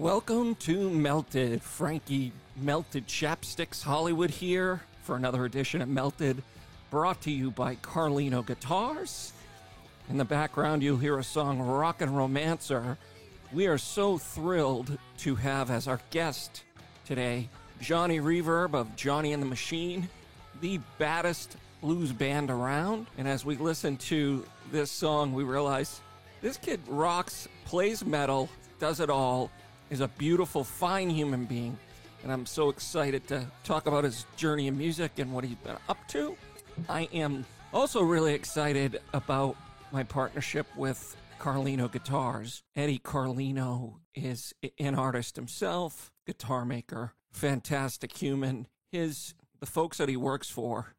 Welcome to Melted. Frankie Melted Chapsticks Hollywood here for another edition of Melted, brought to you by Carlino Guitars. In the background, you'll hear a song, Rockin' Romancer. We are so thrilled to have as our guest today Johnny Reverb of Johnny and the Machine, the baddest blues band around. And as we listen to this song, we realize this kid rocks, plays metal, does it all, is a beautiful, fine human being. And I'm so excited to talk about his journey in music and what he's been up to. I am also really excited about my partnership with Carlino Guitars. Eddie Carlino is an artist himself, guitar maker, fantastic human. The folks that he works for,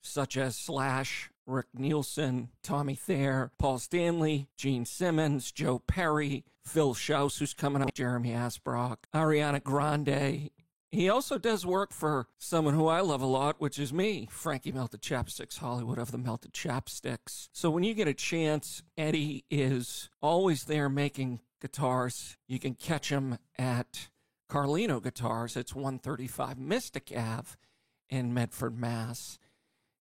such as Slash, Rick Nielsen, Tommy Thayer, Paul Stanley, Gene Simmons, Joe Perry, Phil Schaus, who's coming up, Jeremy Asbrock, Ariana Grande. He also does work for someone who I love a lot, which is me, Frankie Melted Chapsticks Hollywood of the Melted Chapsticks. So when you get a chance, Eddie is always there making guitars. You can catch him at Carlino Guitars. It's 135 Mystic Ave in Medford, Mass.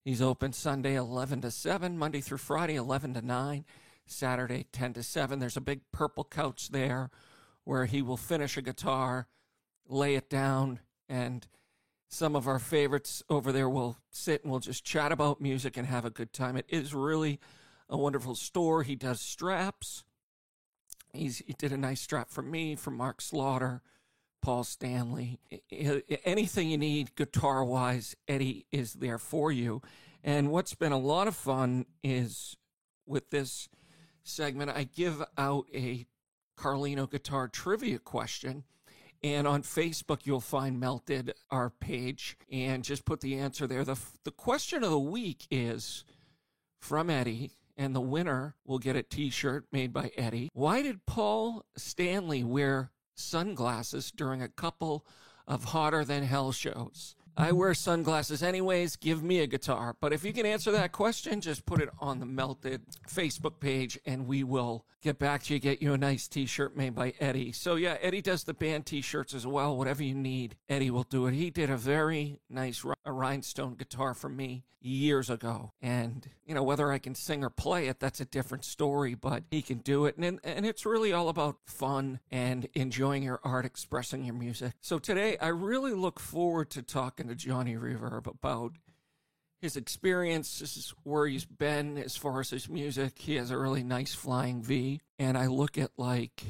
He's open Sunday 11 to 7, Monday through Friday 11 to 9, Saturday 10 to 7. There's a big purple couch there where he will finish a guitar, lay it down, and some of our favorites over there will sit and we'll just chat about music and have a good time. It is really a wonderful store. He does straps. He did a nice strap for me, for Mark Slaughter, Paul Stanley. Anything you need guitar-wise, Eddie is there for you. And what's been a lot of fun is with this segment, I give out a Carlino Guitar trivia question. And on Facebook, you'll find Melted, our page, and just put the answer there. The question of the week is from Eddie, and the winner will get a T-shirt made by Eddie. Why did Paul Stanley wear sunglasses during a couple of Hotter Than Hell shows? I wear sunglasses anyways. Give me a guitar. But if you can answer that question, just put it on the Melted Facebook page and we will get back to you, get you a nice T-shirt made by Eddie. So yeah, Eddie does the band T-shirts as well. Whatever you need, Eddie will do it. He did a very nice rhinestone guitar for me years ago. And, whether I can sing or play it, that's a different story, but he can do it. And it's really all about fun and enjoying your art, expressing your music. So today, I really look forward to talking to Johnny Reverb about his experiences, where he's been as far as his music. He has a really nice flying V. And I look at,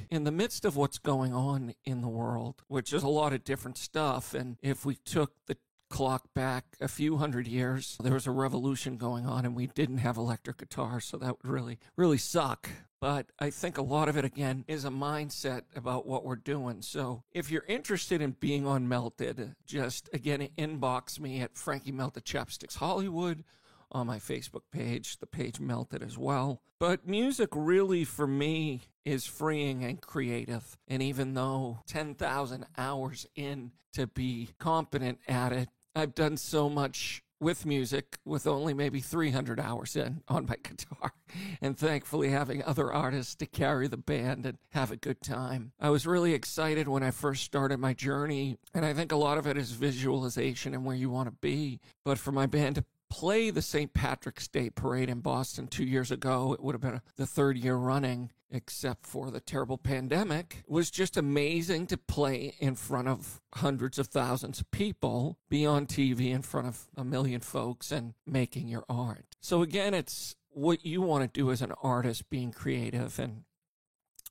in the midst of what's going on in the world, which is a lot of different stuff. And if we took the clock back a few hundred years, there was a revolution going on and we didn't have electric guitars, so that would really, really suck. But I think a lot of it, again, is a mindset about what we're doing. So if you're interested in being on Melted, just, again, inbox me at Frankie Melted Chapsticks Hollywood on my Facebook page, the page Melted as well. But music really, for me, is freeing and creative. And even though 10,000 hours in to be competent at it, I've done so much with music with only maybe 300 hours in on my guitar, and thankfully having other artists to carry the band and have a good time. I was really excited when I first started my journey, and I think a lot of it is visualization and where you want to be. But for my band to play the St. Patrick's Day Parade in Boston 2 years ago, it would have been the third year running, except for the terrible pandemic, was just amazing to play in front of hundreds of thousands of people, be on TV in front of a million folks and making your art. So again, it's what you want to do as an artist, being creative and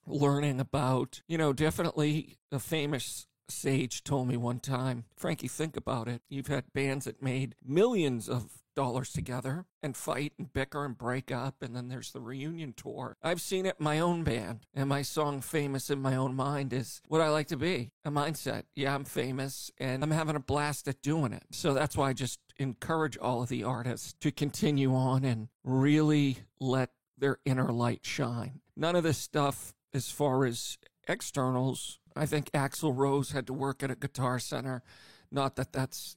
learning about, definitely a famous sage told me one time, Frankie, think about it. You've had bands that made millions of dollars together and fight and bicker and break up, and then there's the reunion tour. I've seen it in my own band, and my song Famous in My Own Mind is what I like to be, a mindset. Yeah, I'm famous, and I'm having a blast at doing it. So that's why I just encourage all of the artists to continue on and really let their inner light shine. None of this stuff, as far as externals, I think Axl Rose had to work at a Guitar Center. Not that that's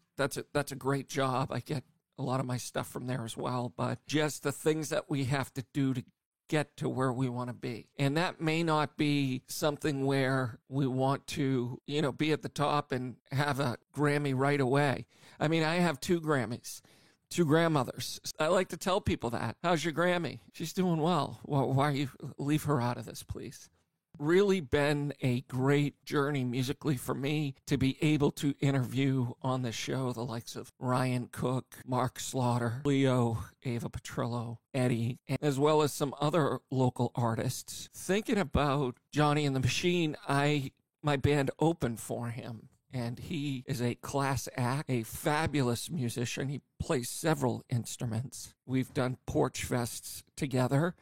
a great job. I get a lot of my stuff from there as well, but just the things that we have to do to get to where we want to be. And that may not be something where we want to, be at the top and have a Grammy right away. I mean, I have 2 Grammys. 2 grandmothers. I like to tell people that. How's your Grammy? She's doing well. Well, why you leave her out of this, please? Really been a great journey musically for me to be able to interview on the show the likes of Ryan Cook, Mark Slaughter, Leo, Ava Petrillo, Eddie, as well as some other local artists. Thinking about Johnny and the Machine, my band opened for him. And he is a class act, a fabulous musician. He plays several instruments. We've done Porch Fests together,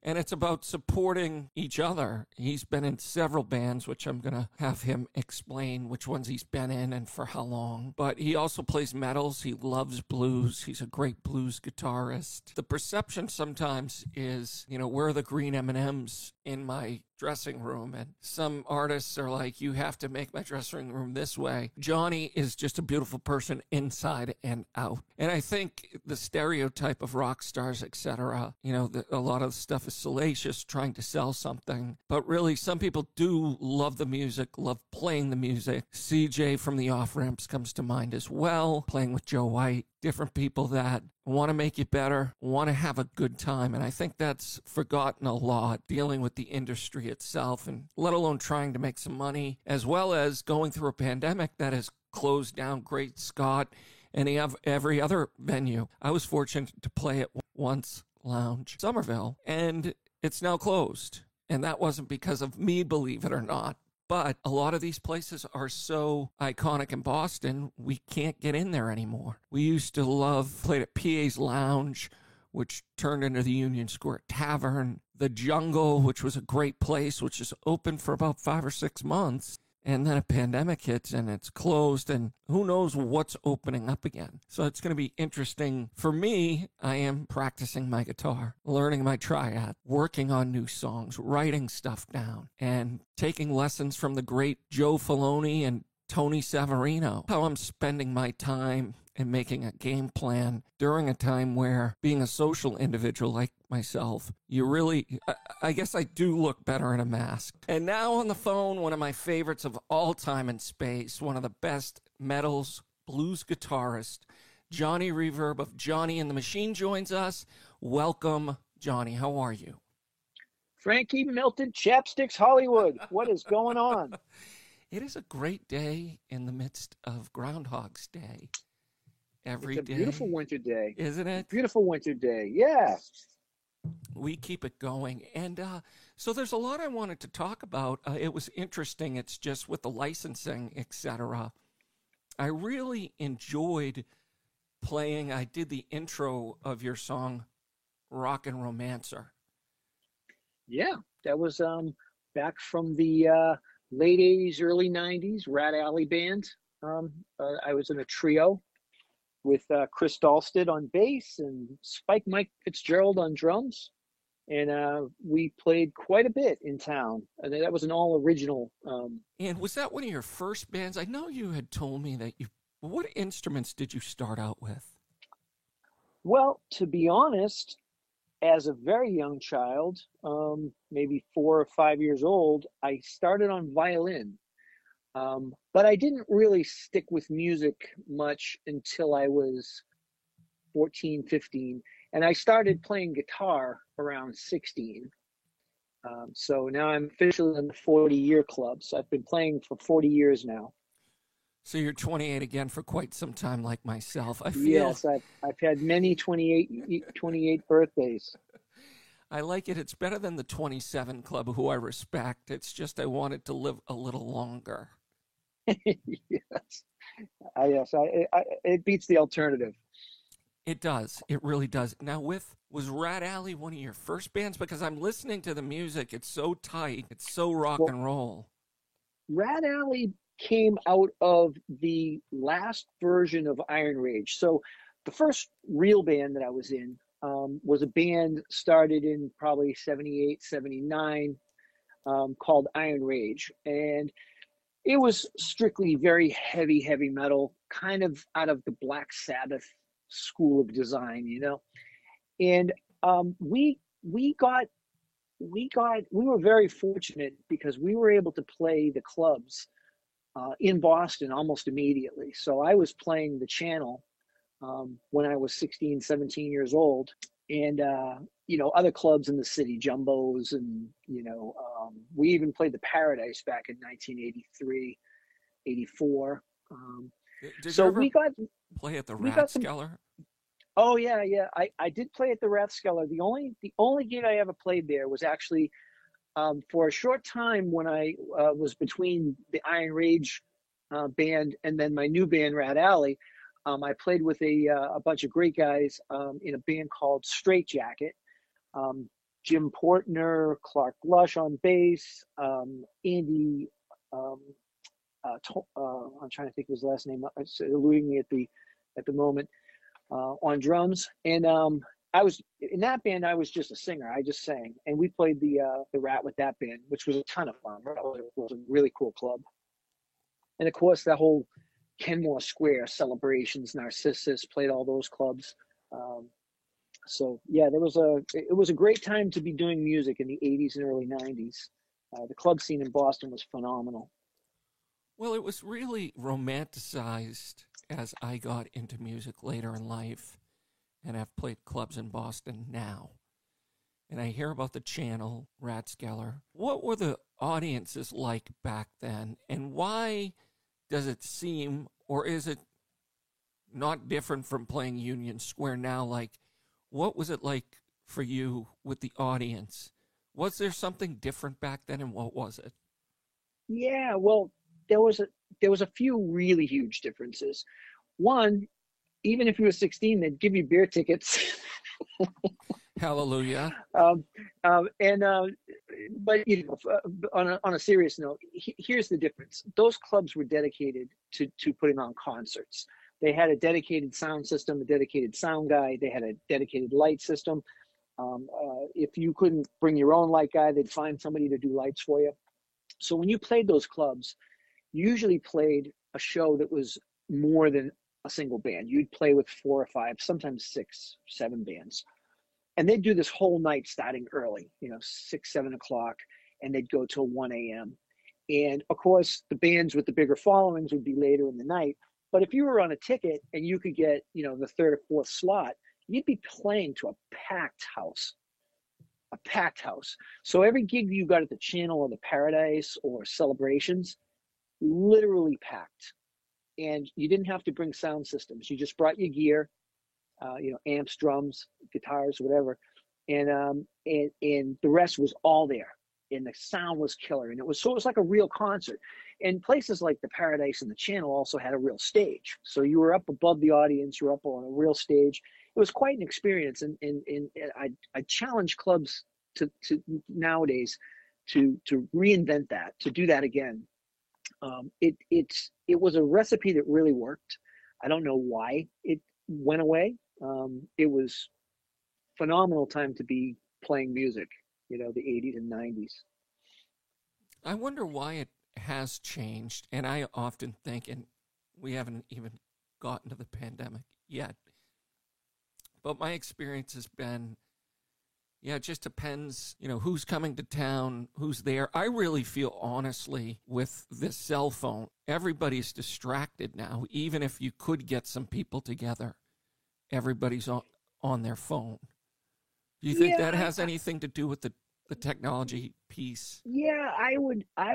and it's about supporting each other. He's been in several bands, which I'm going to have him explain which ones he's been in and for how long. But he also plays metals. He loves blues. He's a great blues guitarist. The perception sometimes is, where are the green M&Ms in my dressing room? And some artists are like, you have to make my dressing room this way. Johnny is just a beautiful person inside and out. And I think the stereotype of rock stars, etc., a lot of the stuff is salacious, trying to sell something. But really, some people do love the music, love playing the music. CJ from the Off Ramps comes to mind as well, playing with Joe White. Different people that want to make you better, want to have a good time. And I think that's forgotten a lot, dealing with the industry itself, and let alone trying to make some money, as well as going through a pandemic that has closed down Great Scott and every other venue. I was fortunate to play at Once Lounge, Somerville, and it's now closed. And that wasn't because of me, believe it or not. But a lot of these places are so iconic in Boston, we can't get in there anymore. We used to played at PA's Lounge, which turned into the Union Square Tavern. The Jungle, which was a great place, which is open for about 5 or 6 months. And then a pandemic hits and it's closed, and who knows what's opening up again. So it's going to be interesting. For me, I am practicing my guitar, learning my triad, working on new songs, writing stuff down, and taking lessons from the great Joe Filoni and Tony Savarino. How I'm spending my time and making a game plan during a time where, being a social individual like myself, I guess I do look better in a mask. And now on the phone, one of my favorites of all time and space, one of the best metals blues guitarist, Johnny Reverb of Johnny and the Machine joins us. Welcome, Johnny. How are you? Frankie Melted Chapsticks Hollywood. What is going on? It is a great day in the midst of Groundhog's Day. Every it's a day. Beautiful winter day. Isn't it? Beautiful winter day. Yeah. We keep it going. And so there's a lot I wanted to talk about. It was interesting. It's just with the licensing, etc. I really enjoyed playing. I did the intro of your song, Rock and Romancer. Yeah. That was back from the late 80s, early 90s, Rat Alley Band. I was in a trio with Chris Dahlstedt on bass and Mike Fitzgerald on drums. And we played quite a bit in town. And that was an all original. And was that one of your first bands? I know you had told me that what instruments did you start out with? Well, to be honest, as a very young child, maybe 4 or 5 years old, I started on violin. But I didn't really stick with music much until I was 14, 15. And I started playing guitar around 16. So now I'm officially in the 40-year club. So I've been playing for 40 years now. So you're 28 again for quite some time, like myself. I feel. Yes, I've had many 28 birthdays. I like it. It's better than the 27 club, who I respect. It's just I wanted to live a little longer. Yes. It beats the alternative. It does. It really does. Now, was Rat Alley one of your first bands? Because I'm listening to the music. It's so tight. It's so rock and roll. Rat Alley came out of the last version of Iron Rage. So the first real band that I was in was a band started in probably 78, 79 called Iron Rage. And it was strictly very heavy metal, kind of out of the Black Sabbath school of design, And we got we were very fortunate because we were able to play the clubs in Boston almost immediately. So I was playing the Channel when I was 16, 17 years old. And, other clubs in the city, Jumbos, and, we even played the Paradise back in 1983, 84. Did you So ever play at the we got some, Rathskeller? oh yeah, yeah. I did play at the Rathskeller. The only gig I ever played there was actually for a short time when I was between the Iron Rage band and then my new band, Rat Alley. I played with a bunch of great guys in a band called Straight Jacket. Um, Jim Portner, Clark Lush on bass, Andy. Um, I'm trying to think of his last name. It's eluding me at the moment. On drums, and I was in that band. I was just a singer. I just sang, and we played the Rat with that band, which was a ton of fun. It was a really cool club, and of course that whole Kenmore Square celebrations, Narcissus played all those clubs. Um, so yeah, it was a great time to be doing music in the '80s and early '90s. The club scene in Boston was phenomenal. Well, it was really romanticized as I got into music later in life and have played clubs in Boston now. And I hear about the Channel, Rathskeller. What were the audiences like back then? And why does it seem, or is it not different from playing Union Square now? Like, what was it like for you with the audience? Was there something different back then, and what was it? Yeah, well, there was a there was a few really huge differences. One, even if you were 16, they'd give you beer tickets. Hallelujah. um, and but on a serious note, here's the difference. Those clubs were dedicated to putting on concerts. They had a dedicated sound system, a dedicated sound guy. They had a dedicated light system. If you couldn't bring your own light guy, they'd find somebody to do lights for you. So when you played those clubs, you usually played a show that was more than a single band. You'd play with four or five, sometimes six, seven bands, and they'd do this whole night starting early, 6, 7 o'clock, and they'd go till 1 a.m. And of course, the bands with the bigger followings would be later in the night. But if you were on a ticket and you could get, the third or fourth slot, you'd be playing to a packed house. So every gig you got at the Channel or the Paradise or Celebrations, literally packed. And you didn't have to bring sound systems. You just brought your gear, amps, drums, guitars, whatever, and the rest was all there, and the sound was killer, and it was like a real concert. And places like the Paradise and the Channel also had a real stage, so you were up above the audience, you were up on a real stage. It was quite an experience, and I challenge clubs to nowadays to reinvent that, to do that again. It was a recipe that really worked. I don't know why it went away. It was phenomenal time to be playing music, the '80s and '90s. I wonder why it has changed. And I often think, and we haven't even gotten to the pandemic yet, but my experience has been, yeah, it just depends, who's coming to town, who's there. I really feel, honestly, with this cell phone, everybody's distracted now. Even if you could get some people together, everybody's on their phone. Do you think Yeah, that has anything to do with the technology piece? yeah, I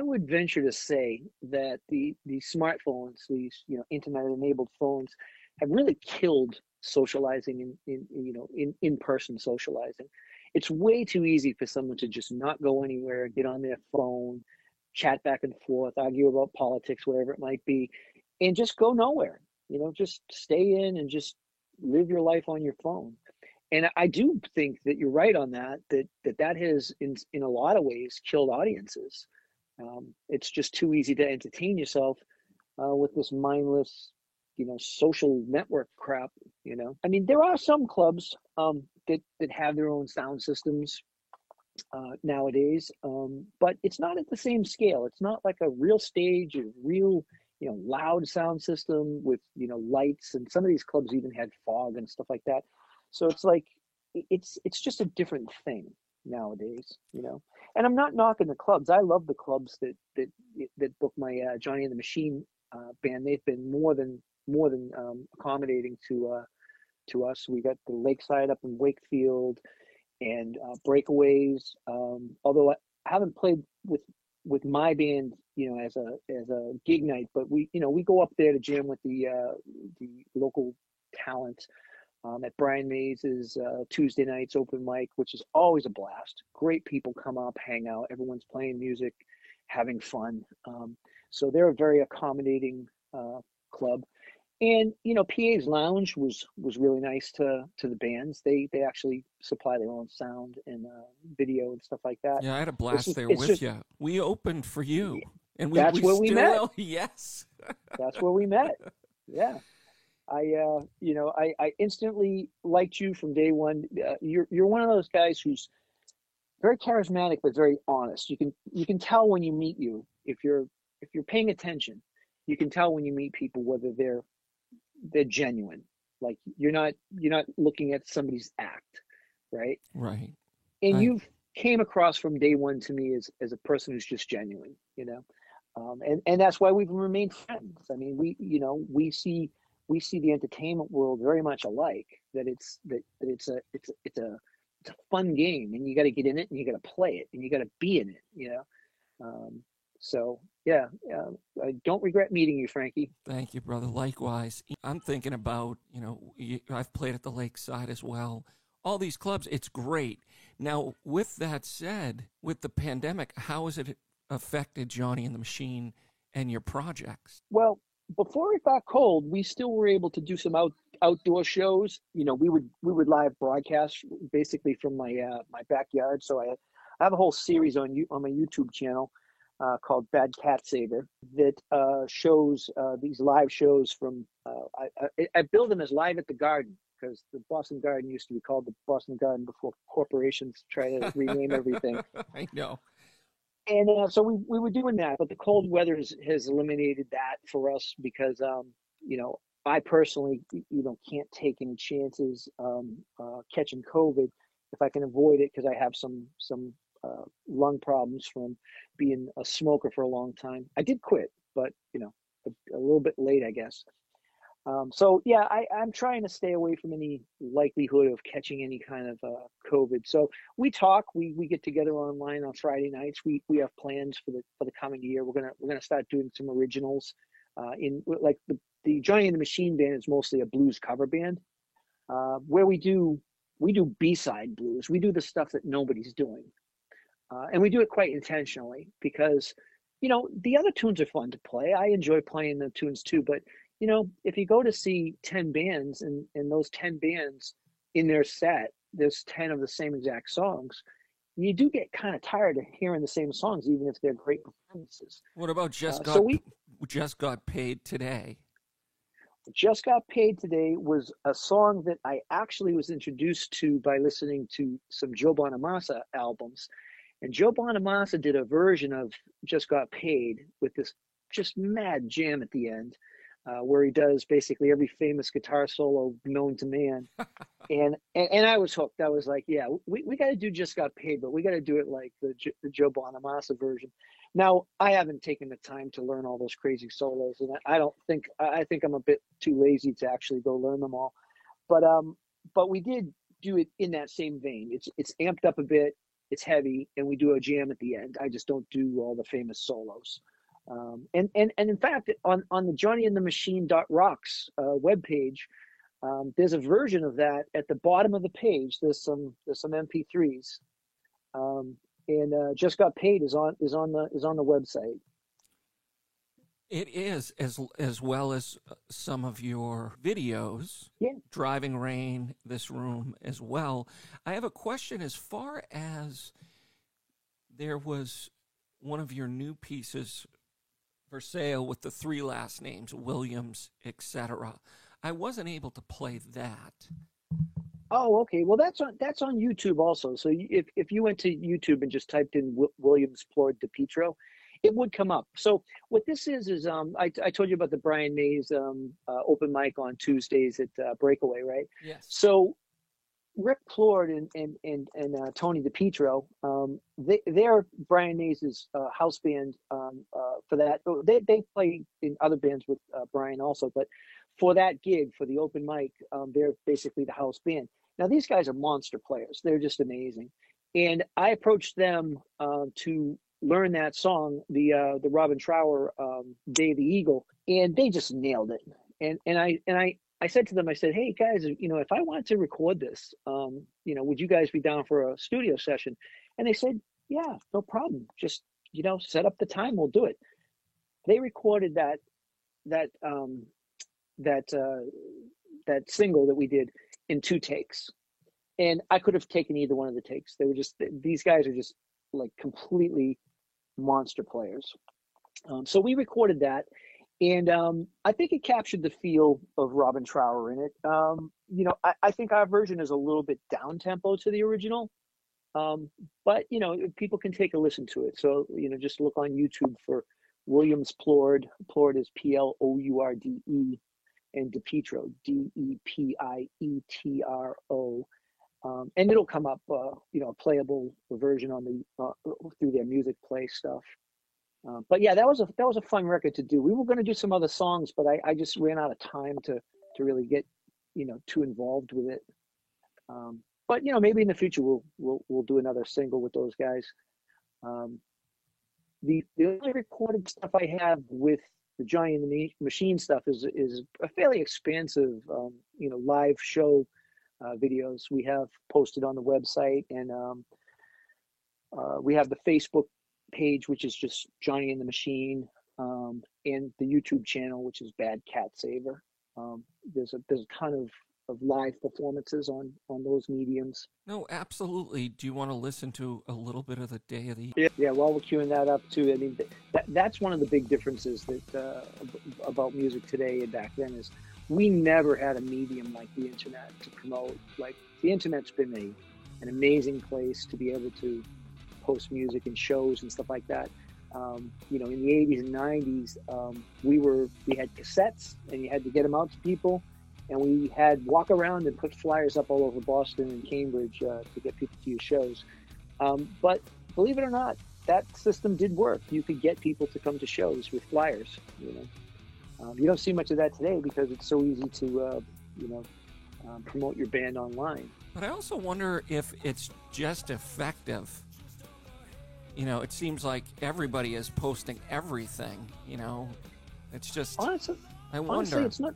would venture to say that the smartphones, these internet enabled phones, have really killed socializing in person socializing. It's way too easy for someone to just not go anywhere, get on their phone, chat back and forth, argue about politics, whatever it might be, and just go nowhere. Just stay in and just live your life on your phone. And I do think that you're right on that has in a lot of ways killed audiences. It's just too easy to entertain yourself with this mindless, social network crap. I mean, there are some clubs that have their own sound systems nowadays, but it's not at the same scale. It's not like a real stage, a real loud sound system with lights, and some of these clubs even had fog and stuff like that. So it's like it's just a different thing. nowadays, And I'm not knocking the clubs. I love the clubs that book my Johnny and the Machine band. They've been more than accommodating to us. We got the Lakeside up in Wakefield and Breakaways. Although I haven't played with my band, as a gig night, but we go up there to jam with the local talent at Brian Mays's Tuesday nights open mic, which is always a blast. Great people come up, hang out. Everyone's playing music, having fun. So they're a very accommodating club. And PA's Lounge was really nice to the bands. They actually supply their own sound and video and stuff like that. Yeah, I had a blast there with you. We opened for you, and that's where we met. Yes, that's where we met. Yeah, I instantly liked you from day one. You're one of those guys who's very charismatic but very honest. You can tell when you meet you if you're paying attention. You can tell when you meet people whether they're genuine. Like you're not looking at somebody's act, right? Right. And you've came across from day one to me as a person who's just genuine, and that's why we've remained friends. I mean, we see the entertainment world very much alike. That it's a fun game, and you got to get in it, and you got to play it, and you got to be in it, So yeah, I don't regret meeting you, Frankie. Thank you, brother. Likewise. I'm thinking about, I've played at the Lakeside as well. All these clubs, it's great. Now, with that said, with the pandemic, how has it affected Johnny and the Machine and your projects? Well, before it got cold, we still were able to do some outdoor shows. We would live broadcast basically from my backyard. So I have a whole series on my YouTube channel called Bad Cat Saver that shows these live shows from. I build them as Live at the Garden because the Boston Garden used to be called the Boston Garden before corporations try to rename everything. I know. And so we were doing that, but the cold weather has eliminated that for us because I personally can't take any chances catching COVID if I can avoid it because I have some lung problems from being a smoker for a long time. I did quit, but a little bit late, I guess. So yeah, I'm trying to stay away from any likelihood of catching any kind of COVID. So we talk, we get together online on Friday nights. We have plans for the coming year. We're gonna start doing some originals. In like the Johnny and the Machine band is mostly a blues cover band, where we do B-side blues. We do the stuff that nobody's doing. And we do it quite intentionally because, the other tunes are fun to play. I enjoy playing the tunes too. But, if you go to see 10 bands and those 10 bands in their set, there's 10 of the same exact songs, you do get kind of tired of hearing the same songs, even if they're great performances. What about Just Got Paid Today? Just Got Paid Today was a song that I actually was introduced to by listening to some Joe Bonamassa albums. And Joe Bonamassa did a version of Just Got Paid with this just mad jam at the end, where he does basically every famous guitar solo known to man. and I was hooked. I was like, yeah, we got to do Just Got Paid, but we got to do it like the Joe Bonamassa version. Now, I haven't taken the time to learn all those crazy solos, and I think I'm a bit too lazy to actually go learn them all. But we did do it in that same vein. It's amped up a bit. It's heavy, and we do a jam at the end. I just don't do all the famous solos. And in fact, on the Johnny and the Machine.rocks webpage, there's a version of that at the bottom of the page. There's some MP3s, and Just Got Paid is on the website. It is, as well as some of your videos. Yeah. Driving Rain, This Room as well. I have a question as far as there was one of your new pieces for sale with the 3 last names, Williams, etc. I wasn't able to play that. Oh, okay. Well, that's on YouTube also. So if you went to YouTube and just typed in Williams Floyd DePietro, it would come up. So what this is I told you about the Brian Mays open mic on Tuesdays at Breakaway, right? Yes. So Rick Plord and Tony DiPietro, they're Brian Mays' house band for that. They play in other bands with Brian also, but for that gig, for the open mic, they're basically the house band. Now these guys are monster players. They're just amazing. And I approached them to learn that song, the Robin Trower Day of the Eagle, and they just nailed it. And I said to them, I said, hey guys, if I wanted to record this, would you guys be down for a studio session? And they said, yeah, no problem. Just, set up the time, we'll do it. They recorded that that that single that we did in 2 takes. And I could have taken either one of the takes. They were just, these guys are just like completely monster players. So we recorded that, and I think it captured the feel of Robin Trower in it. I think our version is a little bit down tempo to the original, but people can take a listen to it. So just look on YouTube for Williams Plord. Plord is Plourde, and DiPietro, Depietro. And it'll come up, a playable version on the through their music play stuff. But yeah, that was a fun record to do. We were going to do some other songs, but I just ran out of time to really get too involved with it. But maybe in the future we'll do another single with those guys. The only recorded stuff I have with the Johnny and the Machine stuff is a fairly expansive live show videos we have posted on the website, and we have the Facebook page, which is just Johnny and the Machine, and the YouTube channel, which is Bad Cat Saver. There's a ton of live performances on those mediums. No, absolutely. Do you want to listen to a little bit of the Day of the... Yeah, while we're queuing that up too, I mean, that's one of the big differences that about music today and back then is we never had a medium like the internet to promote. Like, the internet's been an amazing place to be able to post music and shows and stuff like that. In the 80s and 90s, we had cassettes, and you had to get them out to people, and we had walk around and put flyers up all over Boston and Cambridge to get people to your shows. But believe it or not, that system did work. You could get people to come to shows with flyers. You don't see much of that today because it's so easy to promote your band online. But I also wonder if it's just effective. It seems like everybody is posting everything. It's just... Honestly, I wonder. Honestly,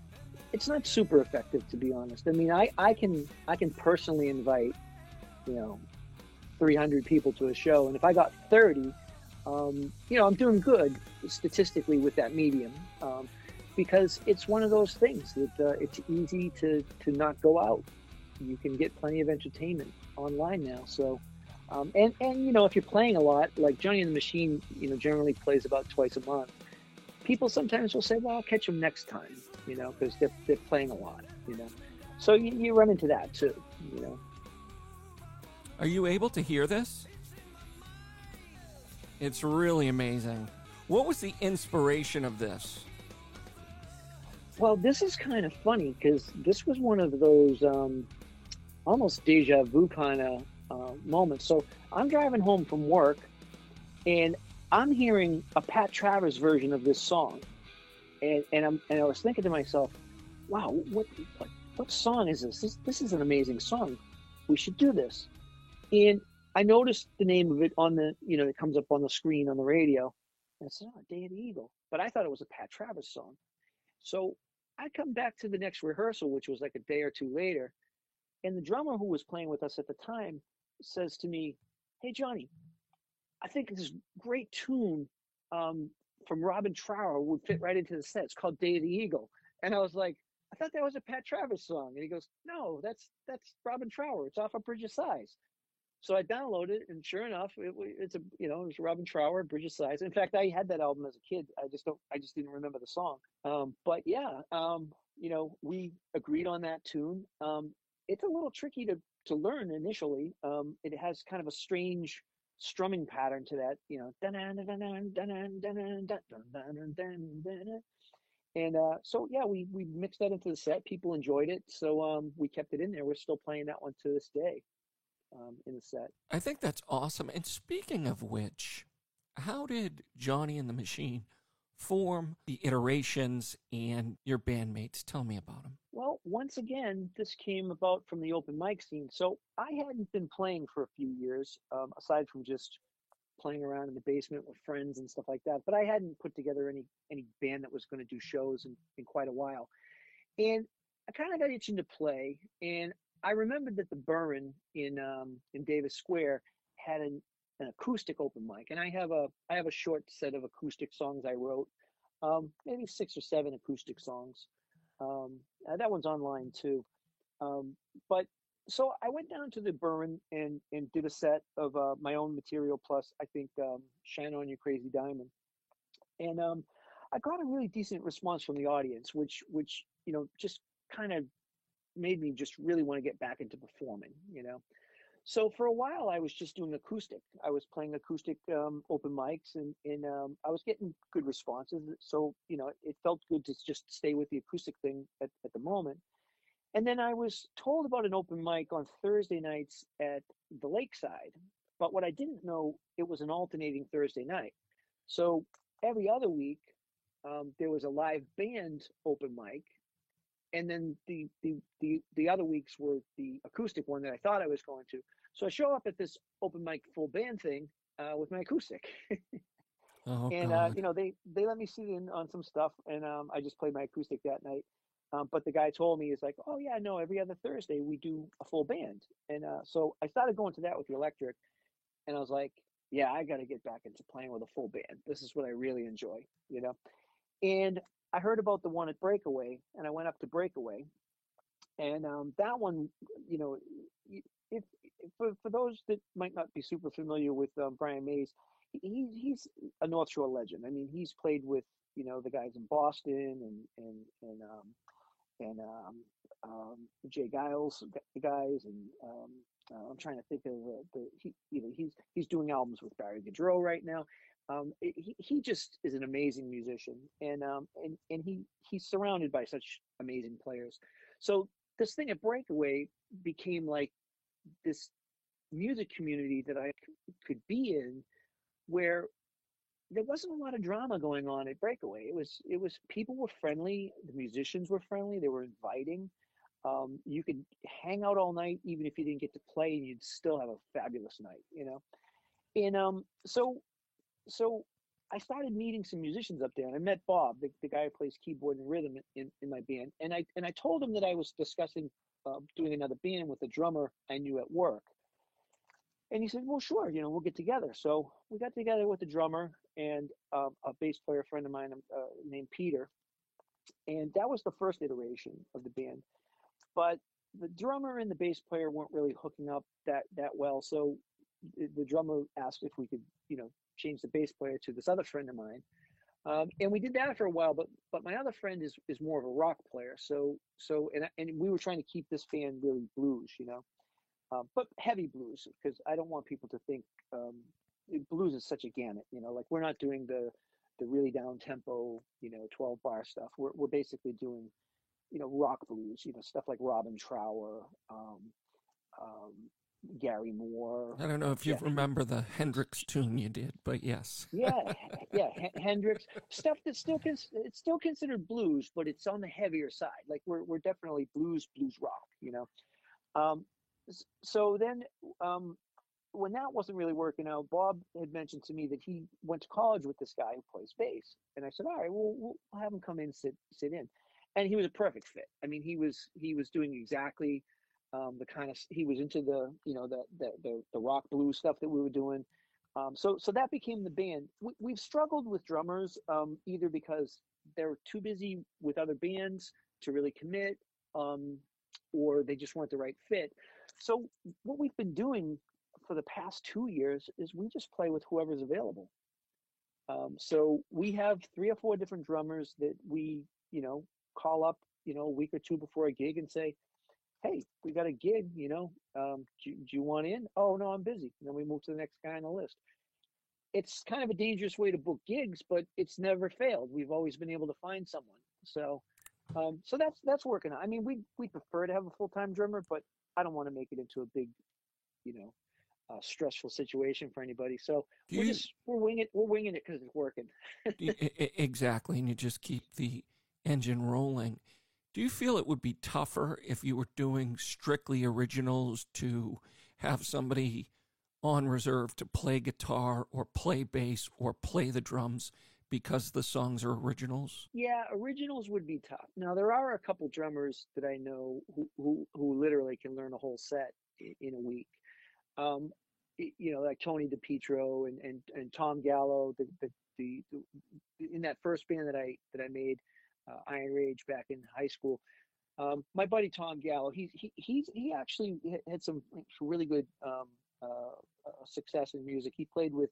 it's not super effective, to be honest. I mean, I can personally invite 300 people to a show, and if I got 30, I'm doing good statistically with that medium, because it's one of those things that it's easy to not go out. You can get plenty of entertainment online now. So, and if you're playing a lot, like Johnny and the Machine, generally plays about twice a month. People sometimes will say, well, I'll catch them next time, because they're playing a lot, So you run into that too, Are you able to hear this? It's really amazing. What was the inspiration of this? Well, this is kind of funny because this was one of those almost deja vu kind of moments. So I'm driving home from work, and I'm hearing a Pat Travers version of this song, and I was thinking to myself, wow, what song is this? This is an amazing song. We should do this. And I noticed the name of it on the, it comes up on the screen on the radio. And I said, oh, Day of the Eagle. But I thought it was a Pat Travers song. So I come back to the next rehearsal, which was like a day or two later. And the drummer who was playing with us at the time says to me, hey, Johnny, I think this great tune from Robin Trower would fit right into the set. It's called Day of the Eagle. And I was like, I thought that was a Pat Travers song. And he goes, no, that's Robin Trower. It's off of Bridge of Sighs. So I downloaded it, and sure enough, it was Robin Trower, Bridge of Sighs. In fact, I had that album as a kid. I just didn't remember the song. But yeah, we agreed on that tune. It's a little tricky to learn initially. It has kind of a strange strumming pattern to that, And so yeah, we mixed that into the set. People enjoyed it, so we kept it in there. We're still playing that one to this day in the set. I think that's awesome. And speaking of which, how did Johnny and the Machine form, the iterations, and your bandmates? Tell me about them. Well, once again, this came about from the open mic scene. So I hadn't been playing for a few years, aside from just playing around in the basement with friends and stuff like that. But I hadn't put together any band that was going to do shows in quite a while. And I kind of got itching to play. And I remembered that the Burren in Davis Square had an acoustic open mic, and I have a short set of acoustic songs I wrote, maybe 6 or 7 acoustic songs. That one's online too. Um, but so I went down to the Burren and did a set of my own material plus I think "Shine On You Crazy Diamond," and I got a really decent response from the audience, which just kind of made me just really want to get back into performing. So for a while, I was just doing acoustic. I was playing acoustic open mics, and I was getting good responses. So it felt good to just stay with the acoustic thing at the moment. And then I was told about an open mic on Thursday nights at the Lakeside. But what I didn't know, it was an alternating Thursday night. So every other week, there was a live band open mic, and then the other weeks were the acoustic one that I thought I was going to. So I show up at this open mic full band thing with my acoustic, Oh, and God. they let me sit in on some stuff, and I just played my acoustic that night. But the guy told me, is like, oh yeah, no, every other Thursday we do a full band, and so I started going to that with the electric, and I was like, yeah, I got to get back into playing with a full band. This is what I really enjoy. And I heard about the one at Breakaway, and I went up to Breakaway, and that one, you know, if for those that might not be super familiar with Brian Mays, he's a North Shore legend. I mean, he's played with the guys in Boston and Jay Giles guys, and I'm trying to think of he's doing albums with Barry Gaudreau right now. He just is an amazing musician, and he's surrounded by such amazing players. So this thing at Breakaway became like this music community that I could be in, where there wasn't a lot of drama going on at Breakaway. It was people were friendly, the musicians were friendly, they were inviting. You could hang out all night even if you didn't get to play, and you'd still have a fabulous night. And so I started meeting some musicians up there, and I met Bob, the guy who plays keyboard and rhythm in my band, and I told him that I was discussing doing another band with a drummer I knew at work. And he said, well, sure, we'll get together. So we got together with the drummer and a bass player friend of mine named Peter. And that was the first iteration of the band. But the drummer and the bass player weren't really hooking up that well. So the drummer asked if we could, change the bass player to this other friend of mine. And we did that for a while, but my other friend is more of a rock player. And we were trying to keep this band really blues. But heavy blues, because I don't want people to think blues is such a gamut. Like we're not doing the really down tempo, 12-bar stuff. We're basically doing, rock blues, stuff like Robin Trower, um, Gary Moore. I don't know if you Yeah, remember the Hendrix tune you did, but yes. yeah, yeah. Hendrix stuff that's it's still considered blues, but it's on the heavier side. Like we're definitely blues rock. Um, so then, um, when that wasn't really working out, Bob had mentioned to me that he went to college with this guy who plays bass, and I said, "All right, well, we'll have him come in, sit in," and he was a perfect fit. I mean, he was doing exactly the kind of he was into the rock blues stuff that we were doing. So that became the band. We've struggled with drummers, either because they're too busy with other bands to really commit, um, or they just weren't the right fit. So what we've been doing for the past 2 years is we just play with whoever's available. So we have 3 or 4 different drummers that we, call up, a week or two before a gig and say, hey, we got a gig, do you want in? Oh, no, I'm busy. And then we move to the next guy on the list. It's kind of a dangerous way to book gigs, but it's never failed. We've always been able to find someone. So that's working out. I mean, we prefer to have a full-time drummer, but I don't want to make it into a big, you know, stressful situation for anybody. So Do you we're winging it because it's working. exactly, and you just keep the engine rolling. Do you feel it would be tougher if you were doing strictly originals to have somebody on reserve to play guitar or play bass or play the drums because the songs are originals? Yeah, originals would be tough. Now there are a couple drummers that I know who literally can learn a whole set in a week. Um, you know, like Tony DePietro and Tom Gallo, in that first band that I made, Iron Rage, back in high school. My buddy Tom Gallo, he actually had some really good success in music. He played with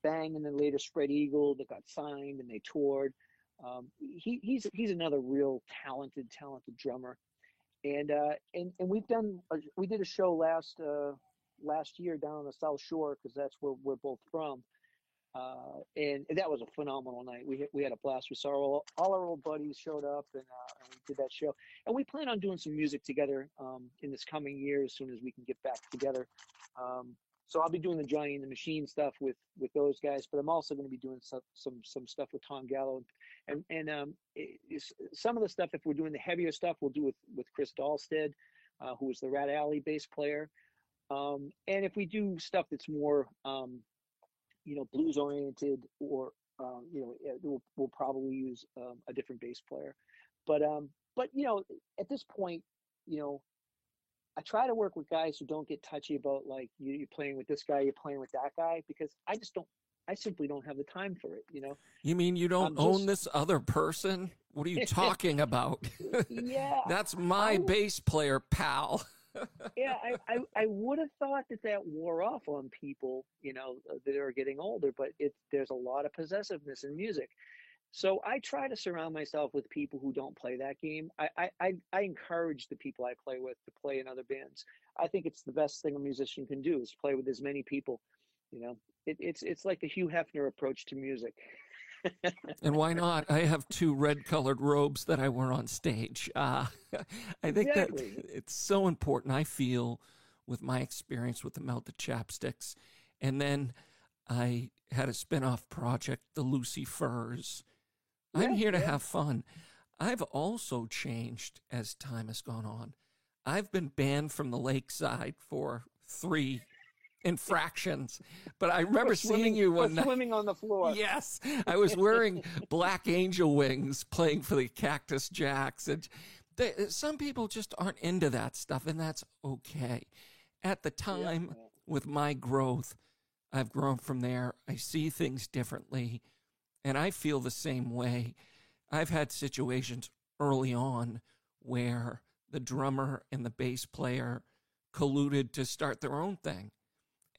Bang and then later Spread Eagle that got signed and they toured. He's another real talented drummer. And we did a show last year down on the South Shore because that's where we're both from. And that was a phenomenal night. We had a blast. We saw all our old buddies showed up, and we did that show. And we plan on doing some music together in this coming year as soon as we can get back together. So I'll be doing the Johnny and the Machine stuff with those guys, but I'm also going to be doing some stuff with Tom Gallo, and some of the stuff, if we're doing the heavier stuff, we'll do with Chris Dahlstead, who was the Rat Alley bass player. And if we do stuff that's more you know, blues oriented, or you know, we'll probably use a different bass player. But you know, at this point, you know, I try to work with guys who don't get touchy about like you're playing with this guy, you're playing with that guy, because I simply don't have the time for it. You know. You mean you don't own this other person? What are you talking about? Yeah, That's my bass player, pal. Yeah, I would have thought that wore off on people, you know, that are getting older, but there's a lot of possessiveness in music. So I try to surround myself with people who don't play that game. I encourage the people I play with to play in other bands. I think it's the best thing a musician can do is play with as many people. You know, it's like the Hugh Hefner approach to music. And why not? I have 2 red-colored robes that I wear on stage. I think that it's so important, I feel, with my experience with the Melted Chapsticks. And then I had a spin-off project, the Lucy Furs. I'm here to have fun. I've also changed as time has gone on. I've been banned from the lakeside for 3 infractions, but I remember seeing you one night swimming on the floor. Yes, I was wearing Black Angel wings, playing for the Cactus Jacks, and some people just aren't into that stuff, and that's okay. At the time, with my growth, I've grown from there. I see things differently, and I feel the same way. I've had situations early on where the drummer and the bass player colluded to start their own thing.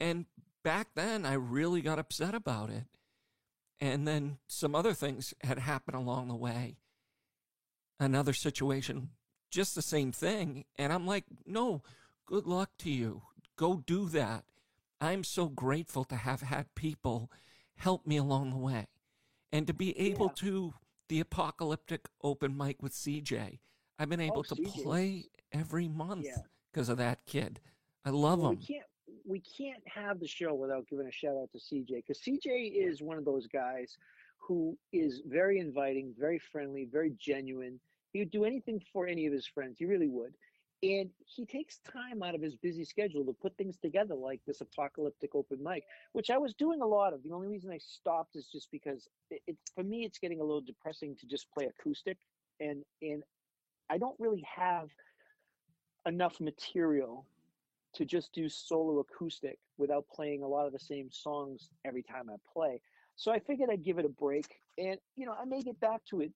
And back then, I really got upset about it. And then some other things had happened along the way. Another situation, just the same thing. And I'm like, no, good luck to you. Go do that. I'm so grateful to have had people help me along the way. And to be able to, the apocalyptic open mic with CJ, I've been able to play every month because of that kid. I love him. We can't have the show without giving a shout out to CJ, because CJ is one of those guys who is very inviting, very friendly, very genuine. He would do anything for any of his friends. He really would. And he takes time out of his busy schedule to put things together like this apocalyptic open mic, which I was doing a lot of. The only reason I stopped is just because for me, it's getting a little depressing to just play acoustic. And I don't really have enough material to just do solo acoustic without playing a lot of the same songs every time I play. So I figured I'd give it a break, and you know, I may get back to it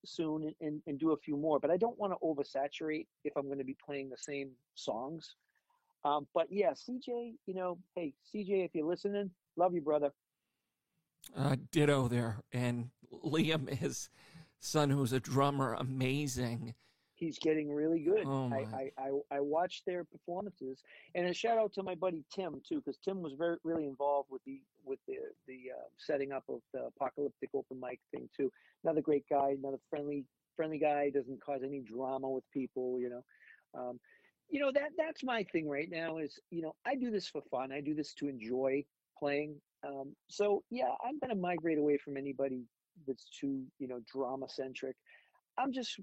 soon and do a few more, but I don't want to oversaturate if I'm going to be playing the same songs. But yeah, CJ, you know, hey CJ, if you're listening, love you, brother. Ditto there. And Liam, his son, who's a drummer, amazing. He's getting really good. Oh my. I watched their performances, and a shout out to my buddy Tim too, because Tim was very really involved with the setting up of the apocalyptic open mic thing too. Another great guy, another friendly guy. Doesn't cause any drama with people. Um, that's my thing right now. Is I do this for fun. I do this to enjoy playing. So yeah, I'm gonna migrate away from anybody that's too drama centric. I'm just,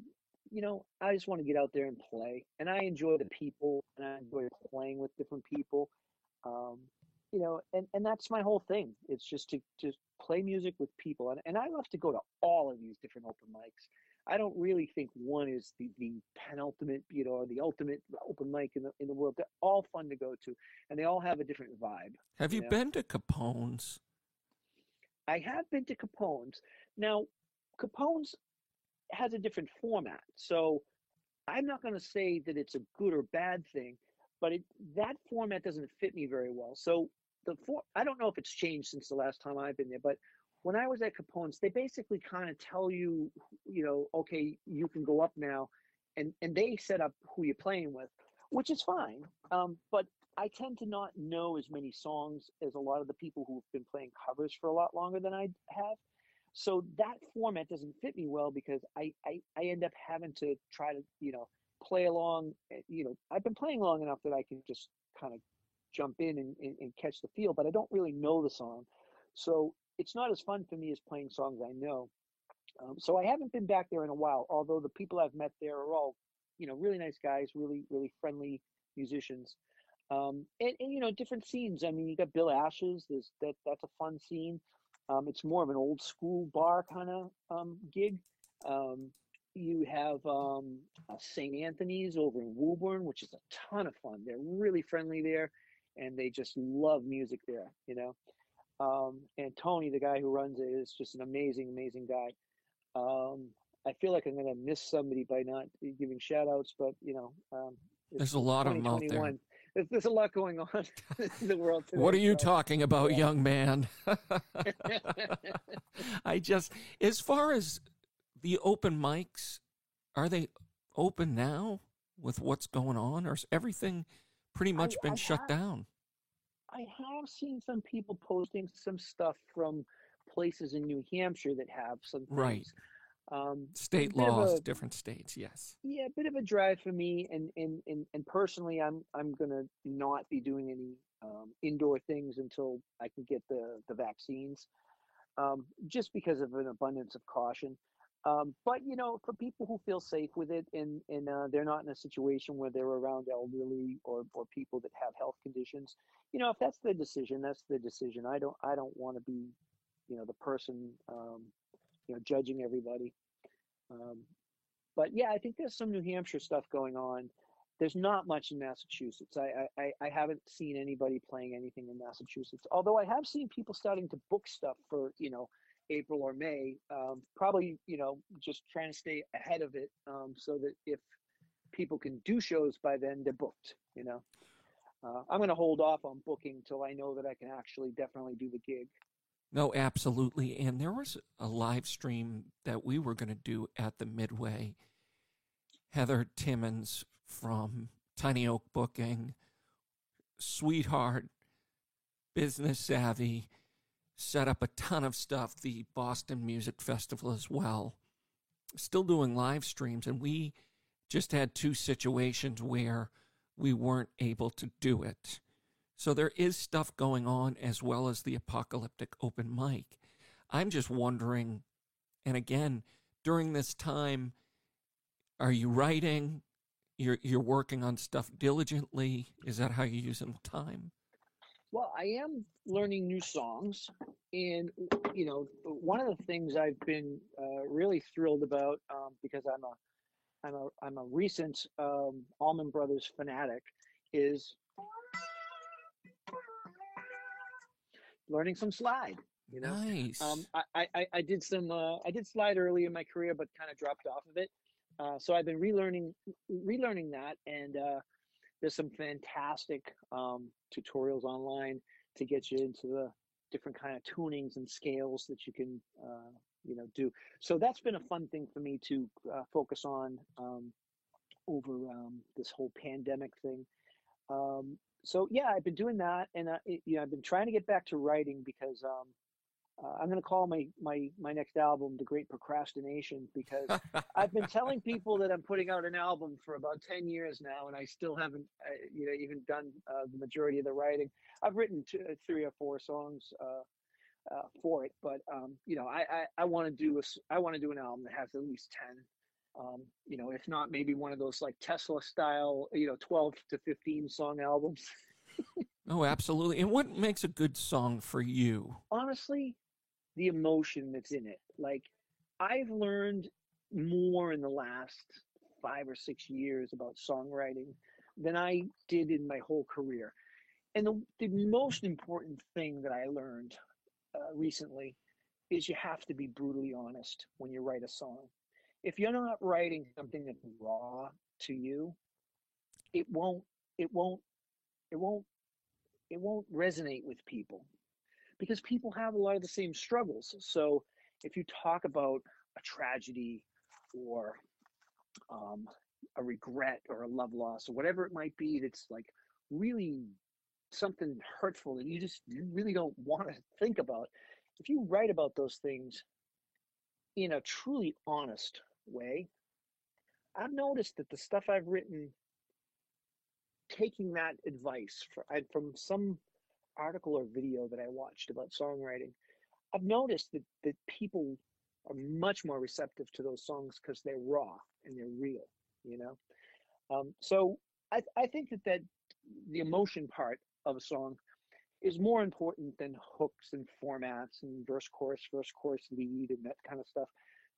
I just want to get out there and play, and I enjoy the people, and I enjoy playing with different people. Um, and that's my whole thing. It's just to play music with people, and I love to go to all of these different open mics. I don't really think one is the penultimate, or the ultimate open mic in the world. They're all fun to go to, and they all have a different vibe. Have you been to Capone's? I have been to Capone's. Now, Capone's has a different format. So I'm not going to say that it's a good or bad thing, but that format doesn't fit me very well. So I don't know if it's changed since the last time I've been there, but when I was at Capone's, they basically kind of tell you, okay, you can go up now, and they set up who you're playing with, which is fine. But I tend to not know as many songs as a lot of the people who've been playing covers for a lot longer than I have. So that format doesn't fit me well because I end up having to try to, play along. I've been playing long enough that I can just kind of jump in and catch the feel, but I don't really know the song. So it's not as fun for me as playing songs I know. So I haven't been back there in a while, although the people I've met there are all, really nice guys, really, really friendly musicians. And different scenes. I mean, you got Bill Ashes. That's a fun scene. It's more of an old school bar kind of gig. Um, you have St. Anthony's over in Woburn, which is a ton of fun. They're really friendly there, and they just love music there. And Tony, the guy who runs it, is just an amazing, amazing guy. I feel like I'm going to miss somebody by not giving shout outs, but There's a it's lot of them out there. 2021. There's a lot going on in the world today. What are you talking about, young man? As far as the open mics, are they open now with what's going on, or has everything pretty much been shut down? I have seen some people posting some stuff from places in New Hampshire that have some things. Right. State bit of laws, a- different states, yes. yeah, a bit of a drive for me, and personally, I'm gonna not be doing any indoor things until I can get the vaccines, just because of an abundance of caution. But for people who feel safe with it, and they're not in a situation where they're around elderly or people that have health conditions, if that's their decision, that's their decision. I don't want to be, the person, judging everybody. Um, but yeah, I think there's some New Hampshire stuff going on. There's not much in Massachusetts. I haven't seen anybody playing anything in Massachusetts. Although I have seen people starting to book stuff for April or May. Probably just trying to stay ahead of it, so that if people can do shows by then, they're booked. I'm going to hold off on booking till I know that I can actually definitely do the gig. No, absolutely. And there was a live stream that we were going to do at the Midway. Heather Timmons from Tiny Oak Booking, sweetheart, business savvy, set up a ton of stuff, the Boston Music Festival as well. Still doing live streams, and we just had two situations where we weren't able to do it. So there is stuff going on as well as the apocalyptic open mic. I'm just wondering, and again, during this time, are you writing? You're working on stuff diligently? Is that how you're using the time? Well, I am learning new songs, and one of the things I've been really thrilled about, because I'm a recent Allman Brothers fanatic, is learning some slide. Nice. I did I did slide early in my career, but kind of dropped off of it. So I've been relearning that, and there's some fantastic tutorials online to get you into the different kind of tunings and scales that you can do. So that's been a fun thing for me to focus on. over this whole pandemic thing. So yeah, I've been doing that, and I've been trying to get back to writing because I'm going to call my next album "The Great Procrastination" because I've been telling people that I'm putting out an album for about 10 years now, and I still haven't even done the majority of the writing. I've written three or four songs for it, but I want to do I want to do an album that has at least 10. If not, maybe one of those like Tesla style, 12 to 15 song albums. Oh, absolutely. And what makes a good song for you? Honestly, the emotion that's in it. Like, I've learned more in the last 5 or 6 years about songwriting than I did in my whole career. And the most important thing that I learned recently is you have to be brutally honest when you write a song. If you're not writing something that's raw to you, it won't, it won't, it won't, it won't resonate with people because people have a lot of the same struggles. So if you talk about a tragedy or um, a regret or a love loss or whatever it might be, that's like really something hurtful that you really don't want to think about. If you write about those things in a truly honest way, I've noticed that the stuff I've written, taking that advice from some article or video that I watched about songwriting, I've noticed that people are much more receptive to those songs because they're raw and they're real, you know. So I think that the emotion part of a song is more important than hooks and formats and verse chorus lead and that kind of stuff,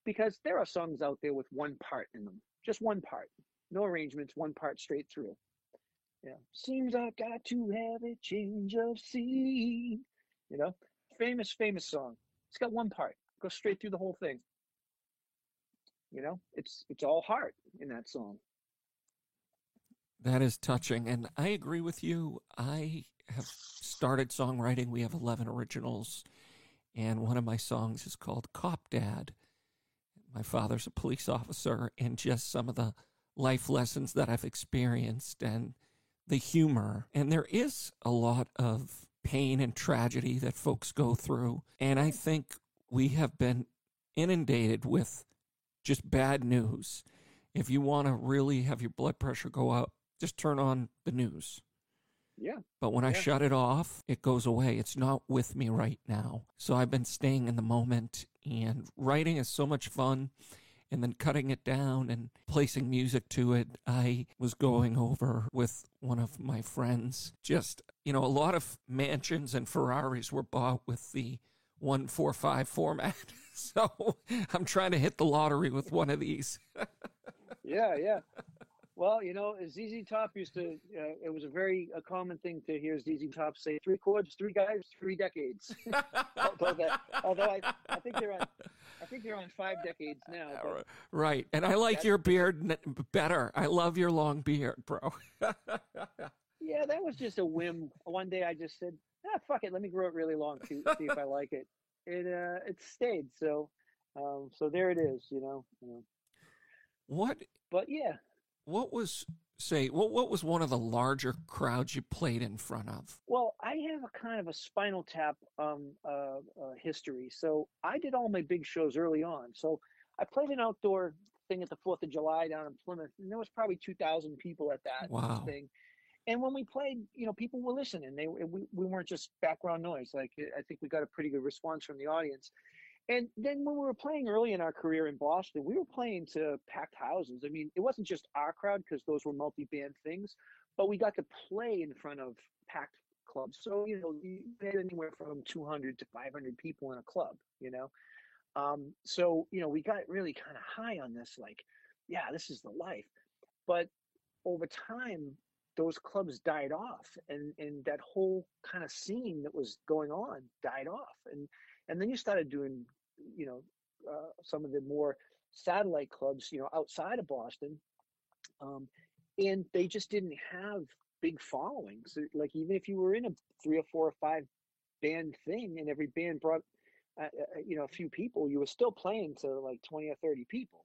because there are songs out there with one part in them, just one part, no arrangements, one part straight through. Yeah, seems I got to have a change of scene. You know, famous song. It's got one part. Go straight through the whole thing. It's all heart in that song. That is touching. And I agree with you. I have started songwriting. We have 11 originals. And one of my songs is called Cop Dad. My father's a police officer, and just some of the life lessons that I've experienced and the humor. And there is a lot of pain and tragedy that folks go through. And I think we have been inundated with just bad news. If you want to really have your blood pressure go up, just turn on the news. Yeah. But when I shut it off, it goes away. It's not with me right now. So I've been staying in the moment, and writing is so much fun. And then cutting it down and placing music to it. I was going over with one of my friends. Just, a lot of mansions and Ferraris were bought with the 145 format. So I'm trying to hit the lottery with one of these. Yeah. Well, ZZ Top used to. It was a common thing to hear ZZ Top say, 3 chords, 3 guys, 3 decades. although I think they're on 5 decades now. But, right, and I like your beard better. I love your long beard, bro. Yeah, that was just a whim. One day I just said, fuck it, let me grow it really long, see if I like it. It stayed. So there it is. What? But yeah. What was one of the larger crowds you played in front of? Well, I have a kind of a Spinal Tap history. So I did all my big shows early on. So I played an outdoor thing at the 4th of July down in Plymouth, and there was probably 2,000 people at that thing. And when we played, people were listening. We weren't just background noise. Like, I think we got a pretty good response from the audience. And then when we were playing early in our career in Boston, we were playing to packed houses. I mean, it wasn't just our crowd because those were multi-band things, but we got to play in front of packed clubs. So, you had anywhere from 200 to 500 people in a club, So, we got really kind of high on this, like, yeah, this is the life. But over time, those clubs died off, and that whole kind of scene that was going on died off. And then you started doing, some of the more satellite clubs, outside of Boston, and they just didn't have big followings. Like, even if you were in a 3 or 4 or 5 band thing, and every band brought, a few people, you were still playing to like 20 or 30 people.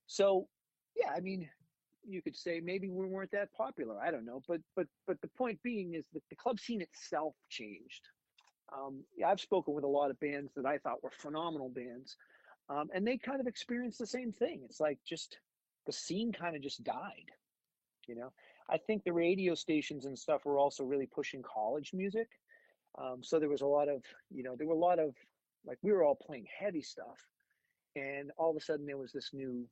So, yeah, I mean, you could say maybe we weren't that popular. I don't know, but the point being is that the club scene itself changed. Yeah, I've spoken with a lot of bands that I thought were phenomenal bands, and they kind of experienced the same thing. It's like just the scene kind of just died. You know, I think the radio stations and stuff were also really pushing college music. So there was a lot of, there were a lot of, like, we were all playing heavy stuff, and all of a sudden there was this new,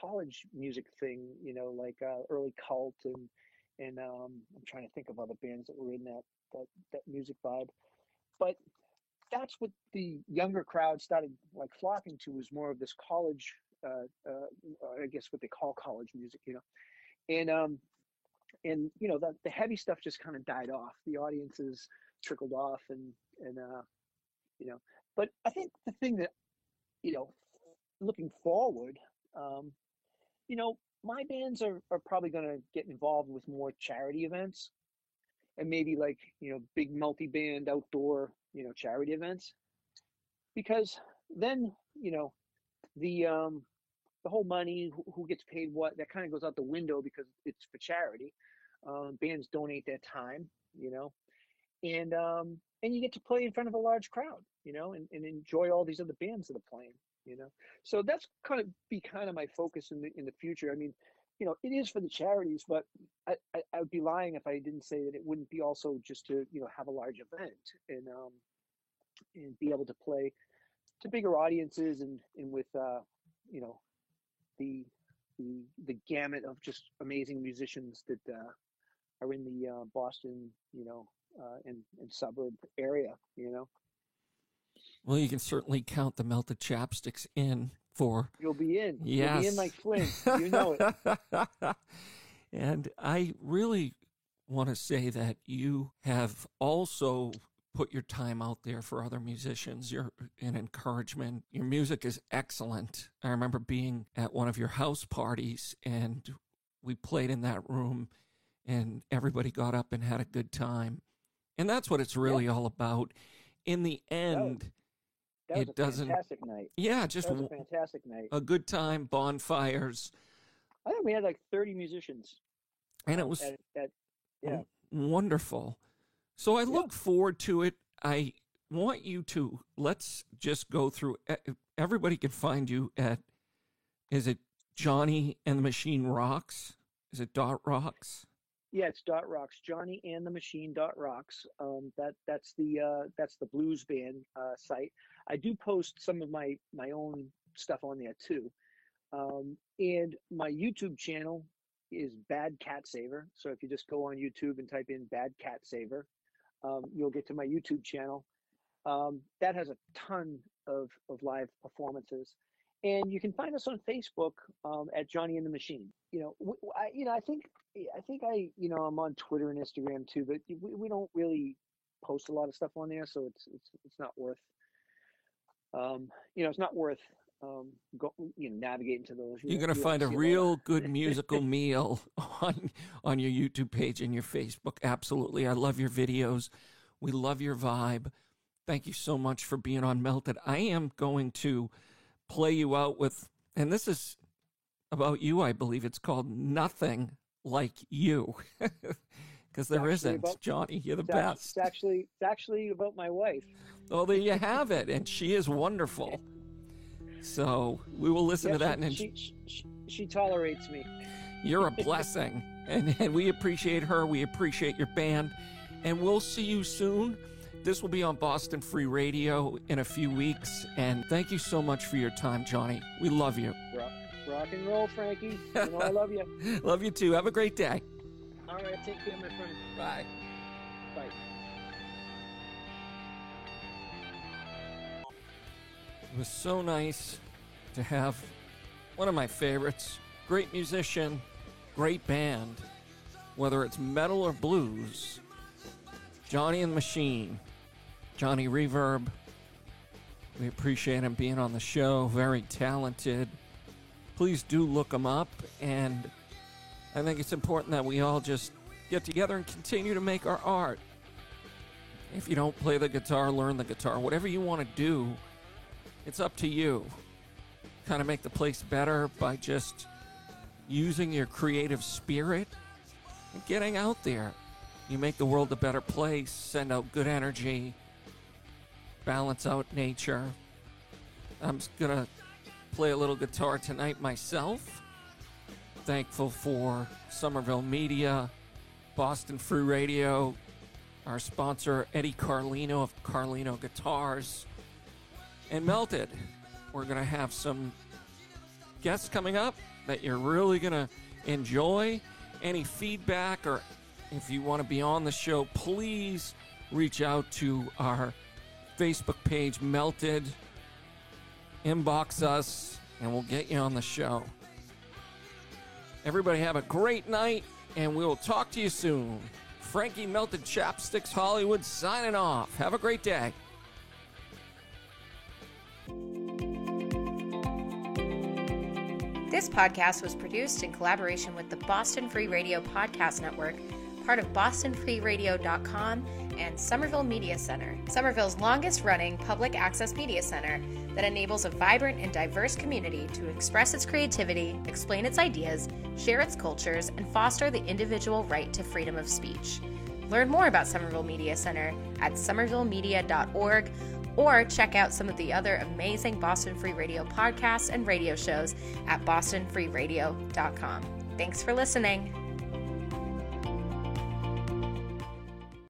college music thing, like early Cult and I'm trying to think of other bands that were in that music vibe. But that's what the younger crowd started like flocking to, was more of this college, I guess what they call college music, and the heavy stuff just kind of died off. The audiences trickled off, and but I think the thing that, looking forward, um, my bands are probably going to get involved with more charity events, and maybe like, big multi-band outdoor, charity events, because then, the whole money, who gets paid what, that kind of goes out the window because it's for charity. Bands donate their time, and you get to play in front of a large crowd, and enjoy all these other bands that are playing, So that's kind of my focus in the future. I mean, it is for the charities, but I would be lying if I didn't say that it wouldn't be also just to, have a large event and be able to play to bigger audiences and with the the gamut of just amazing musicians that are in the Boston, and suburb area, Well, you can certainly count the Melted Chapsticks in for. You'll be in. Yes. You'll be in like Flint. You know it. And I really want to say that you have also put your time out there for other musicians. You're an encouragement. Your music is excellent. I remember being at one of your house parties, and we played in that room, and everybody got up and had a good time. And that's what it's really all about. In the end, that was a fantastic night. Yeah, just that was a fantastic night. A good time, bonfires. I think we had like 30 musicians. And it was yeah, wonderful. So I look forward to it. I want you to, let's just go through, everybody can find you at, is it Johnny and the Machine Rocks? Is it .rocks? Yeah, it's .rocks. Johnny and the Machine .rocks. That's the blues band site. I do post some of my own stuff on there too. And my YouTube channel is Bad Cat Saver. So if you just go on YouTube and type in Bad Cat Saver, you'll get to my YouTube channel. That has a ton of live performances, and you can find us on Facebook at Johnny and the Machine. I think I'm on Twitter and Instagram too, but we don't really post a lot of stuff on there, so it's not worth it's not worth navigating to those. You're going to find a real good musical meal on your YouTube page and your Facebook. Absolutely. I love your videos. We love your vibe. Thank you so much for being on Melted. I am going to play you out with, and this is about you, I believe. It's called Nothing Like You. Because there isn't, Johnny. You're the best. It's actually about my wife. Oh, there you have it. And she is wonderful. So we will listen to that. And she tolerates me. You're a blessing. and we appreciate her. We appreciate your band. And we'll see you soon. This will be on Boston Free Radio in a few weeks. And thank you so much for your time, Johnny. We love you. Rock and roll, Frankie. I love you. Love you too. Have a great day. All right. Take care, my friend. Bye. Bye. It was so nice to have one of my favorites, great musician, great band, whether it's metal or blues, Johnny and the Machine, Johnny Reverb. We appreciate him being on the show, very talented. Please do look him up, and I think it's important that we all just get together and continue to make our art. If you don't play the guitar, learn the guitar. Whatever you want to do, it's up to you. Kind of make the place better by just using your creative spirit and getting out there. You make the world a better place, send out good energy, balance out nature. I'm going to play a little guitar tonight myself. Thankful for Somerville Media, Boston Free Radio, our sponsor Eddie Carlino of Carlino Guitars, and Melted. We're going to have some guests coming up that you're really going to enjoy. Any feedback, or if you want to be on the show, please reach out to our Facebook page, Melted. Inbox us, and we'll get you on the show. Everybody have a great night, and we will talk to you soon. Frankie Melted Chapsticks Hollywood signing off. Have a great day. This podcast was produced in collaboration with the Boston Free Radio Podcast Network, part of BostonFreeRadio.com and Somerville Media Center, Somerville's longest-running public access media center that enables a vibrant and diverse community to express its creativity, explain its ideas, share its cultures, and foster the individual right to freedom of speech. Learn more about Somerville Media Center at somervillemedia.org, or check out some of the other amazing Boston Free Radio podcasts and radio shows at bostonfreeradio.com. Thanks for listening.